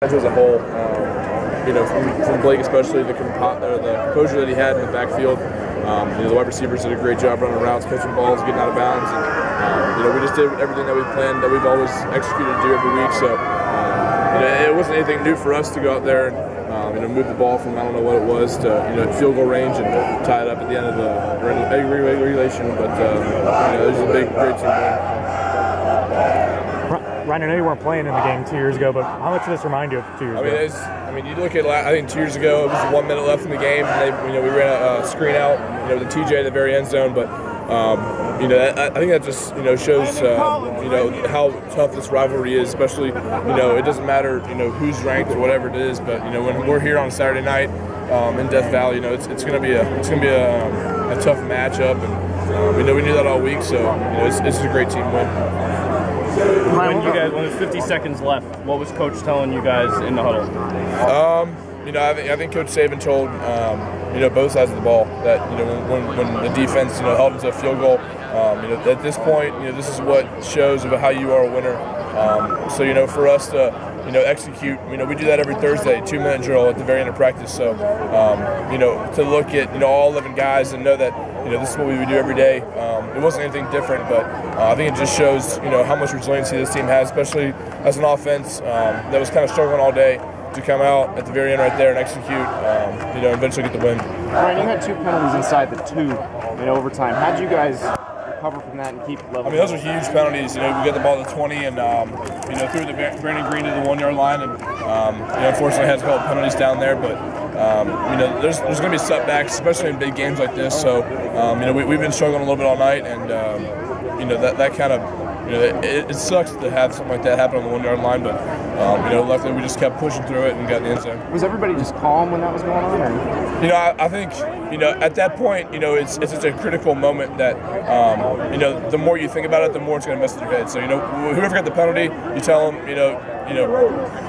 As a whole, from Blake especially, the composure that he had in the backfield. The wide receivers did a great job running routes, catching balls, getting out of bounds, and we just did everything that we planned, that we've always executed to do every week. So it wasn't anything new for us to go out there and move the ball from I don't know what it was to field goal range and tie it up at the end of the regulation. But it was a great team win. Ryan, I know you weren't playing in the game 2 years ago, but how much does this remind you of 2 years ago? You look at, I think 2 years ago, it was 1 minute left in the game, and we ran a screen out, the TJ at the very end zone, but I think that just shows how tough this rivalry is. Especially it doesn't matter who's ranked or whatever it is, but when we're here on Saturday night in Death Valley, it's going to be a tough matchup, and we knew that all week, so it's a great team win. When there's 50 seconds left, what was Coach telling you guys in the huddle? I think Coach Saban told both sides of the ball that when the defense held them to a field goal, at this point this is what shows about how you are a winner. So for us to execute, we do that every Thursday, 2-minute drill at the very end of practice. So to look at all 11 guys and know that this is what we would do every day. It wasn't anything different, but I think it just shows how much resiliency this team has, especially as an offense that was kind of struggling all day, to come out at the very end right there and execute, and eventually get the win. Ryan, you had 2 penalties inside the 2 in overtime. How did you guys recover from that and keep level? Those are huge penalties. We got the ball at the 20 and threw the Brandon Green to the 1-yard line, and unfortunately had a couple penalties down there. But there's going to be setbacks, especially in big games like this. So we've been struggling a little bit all night, and that kind of. It sucks to have something like that happen on the 1-yard line, but luckily we just kept pushing through it and got the end zone. Was everybody just calm when that was going on? Or? I think at that point it's just a critical moment that the more you think about it, the more it's going to mess with your head. So whoever got the penalty, you tell them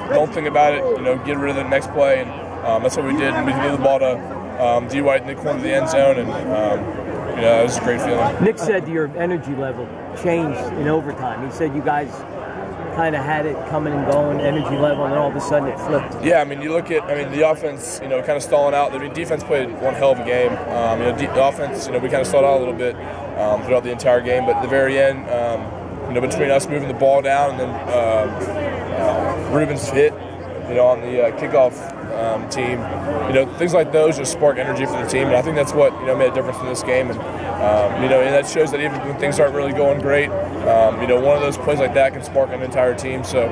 don't think about it. Get rid of the next play, and that's what we did. And we gave the ball to D. White in the corner of the end zone, and it was a great feeling. Nick said your energy level changed in overtime. He said you guys kind of had it coming and going, energy level, and then all of a sudden it flipped. Yeah, you look at, the offense, kind of stalling out. Defense played one hell of a game. The offense, we kind of stalled out a little bit throughout the entire game, but at the very end, between us moving the ball down and then Ruben's hit, on the kickoff team, things like those just spark energy for the team, and I think that's what made a difference in this game. And and that shows that even when things aren't really going great, one of those plays like that can spark an entire team. So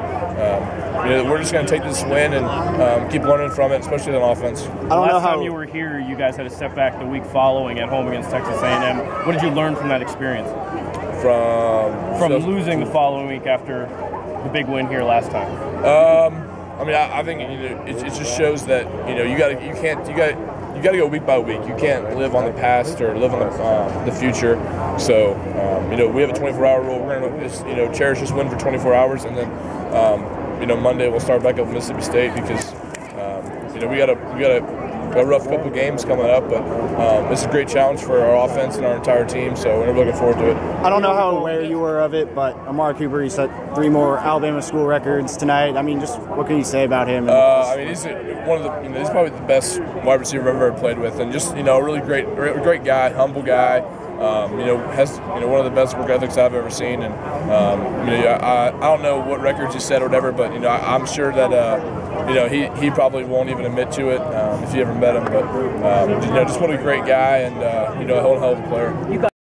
we're just going to take this win and keep learning from it, especially on offense. Last time you were here, you guys had a step back the week following at home against Texas A&M. What did you learn from that experience? From losing the following week after the big win here last time. I think it just shows that you got to go week by week. You can't live on the past or live on the future. So we have a 24-hour rule. We're going to just cherish this win for 24 hours, and then Monday we'll start back up with Mississippi State because we got a rough couple games coming up, but it's a great challenge for our offense and our entire team, so we're looking forward to it. I don't know how aware you were of it, but Amari Cooper, he set 3 more Alabama school records tonight. Just what can you say about him? He's one of the he's probably the best wide receiver I've ever played with, and just a really great guy, humble guy. Has one of the best work ethics I've ever seen, and I don't know what records he set or whatever, but I'm sure that he probably won't even admit to it if you ever met him. But just what a great guy, and a hell of a player.